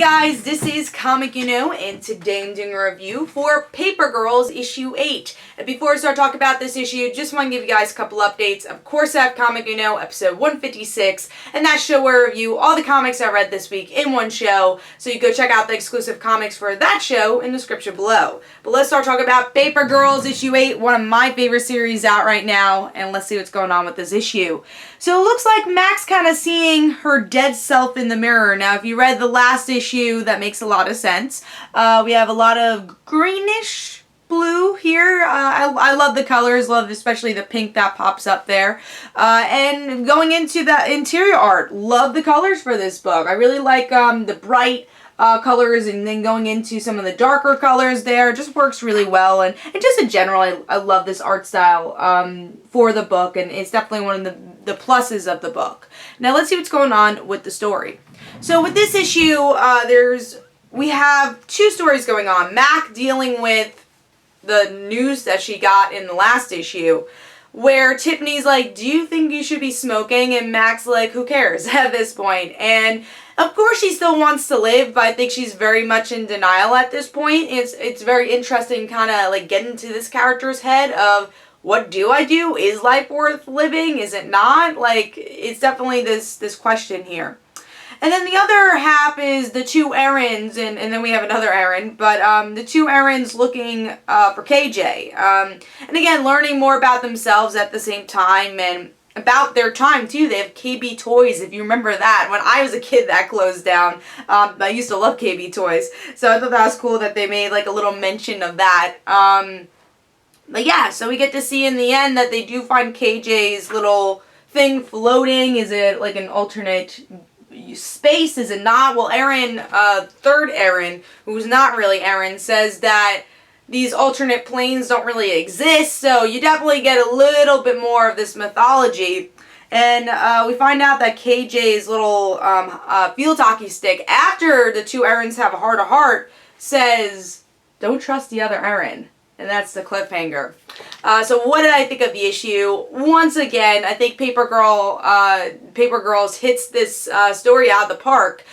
guys, this is Comic and today I'm doing a review for Paper Girls issue 8. And before I start talking about this issue, just want to give you guys a couple updates. Of course, I have Comic episode 156, and that show where I review all the comics I read this week in one show. So you go check out the exclusive comics for that show in the description below. But let's start talking about Paper Girls issue 8, one of my favorite series out right now, and let's see what's going on with this issue. So it looks like Mac's kind of seeing her dead self in the mirror. Now, if you read the last issue, that makes a lot of sense. We have a lot of greenish blue here. I love the colors, love especially the pink that pops up there. And going into the interior art, love the colors for this book. I really like the bright colors, and then going into some of the darker colors there just works really well. And just in general, I love this art style for the book, and it's definitely one of the pluses of the book. Now let's see what's going on with the story. So with this issue, we have two stories going on. Mac dealing with the news that she got in the last issue, where Tiffany's like, do you think you should be smoking? And Mac's like, who cares at this point? And of course she still wants to live, but I think she's very much in denial at this point. It's very interesting kind of like get into this character's head of, what do I do? Is life worth living? Is it not? Like, it's definitely this question here. And then the other half is the two errands, and then we have another errand, but the two errands looking for KJ. And again, learning more about themselves at the same time, and about their time too. They have KB Toys, if you remember that. When I was a kid, that closed down. I used to love KB Toys, so I thought that was cool that they made like a little mention of that. But yeah, so we get to see in the end that they do find KJ's little thing floating. Is it like an alternate space? Is it not? Well, Aaron, third Aaron, who's not really Aaron, says that these alternate planes don't really exist, so you definitely get a little bit more of this mythology. And we find out that KJ's little field hockey stick, after the two Aarons have a heart-to-heart, says, don't trust the other Aaron. And that's the cliffhanger. So what did I think of the issue? Once again, I think Paper Girls hits this story out of the park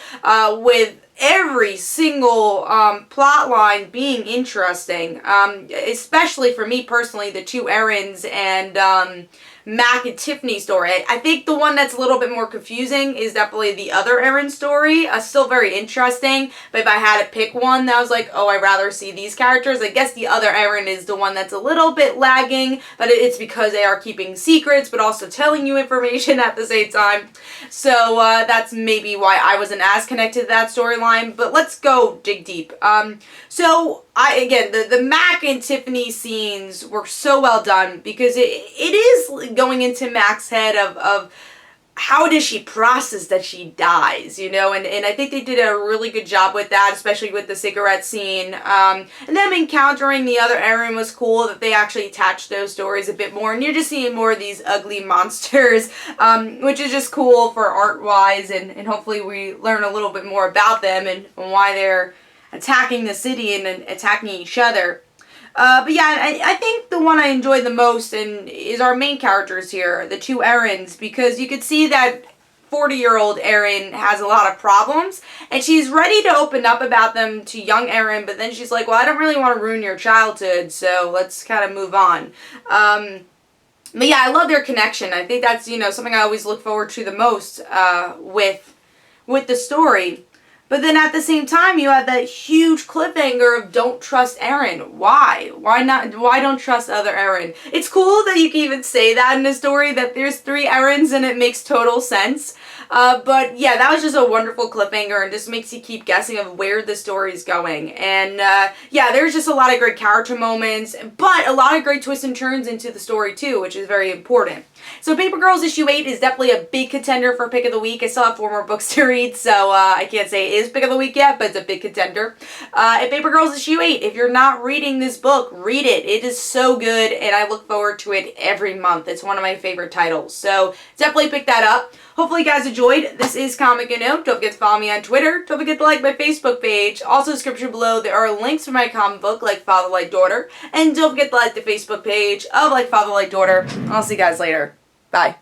with every single plot line being interesting. Especially for me personally, the two errands and Mac and Tiffany story. I think the one that's a little bit more confusing is definitely the other errand story. Still very interesting, but if I had to pick one that was like, oh, I'd rather see these characters, I guess the other errand is the one that's a little bit lagging, but it's because they are keeping secrets, but also telling you information at the same time. So that's maybe why I wasn't as connected to that storyline, but let's go dig deep. So the Mac and Tiffany scenes were so well done, because it is going into Mac's head of how does she process that she dies, you know, and I think they did a really good job with that, especially with the cigarette scene. And them encountering the other Aaron was cool, that they actually attached those stories a bit more, and you're just seeing more of these ugly monsters, which is just cool for art-wise, and hopefully we learn a little bit more about them and why they're attacking the city and attacking each other. But yeah, I think the one I enjoyed the most is our main characters here, the two Aarons, because you could see that 40-year-old Aaron has a lot of problems, and she's ready to open up about them to young Aaron, but then she's like, well, I don't really want to ruin your childhood, so let's kind of move on. But yeah, I love their connection. I think that's, you know, something I always look forward to the most with the story. But then at the same time, you have that huge cliffhanger of don't trust Aaron. Why? Why not? Why don't trust other Aaron? It's cool that you can even say that in a story, that there's three Aarons and it makes total sense. But yeah, that was just a wonderful cliffhanger, and just makes you keep guessing of where the story is going. And yeah, there's just a lot of great character moments, but a lot of great twists and turns into the story too, which is very important. So Paper Girls issue 8 is definitely a big contender for pick of the week. I still have 4 more books to read, so I can't say it is pick of the week yet, but it's a big contender. And Paper Girls issue 8, if you're not reading this book, read it. It is so good, and I look forward to it every month. It's one of my favorite titles, so definitely pick that up. Hopefully you guys enjoyed. This is Comic Don't forget to follow me on Twitter. Don't forget to like my Facebook page. Also, description below, there are links for my comic book, Like Father, Like Daughter. And don't forget to like the Facebook page of Like Father, Like Daughter. I'll see you guys later. Bye.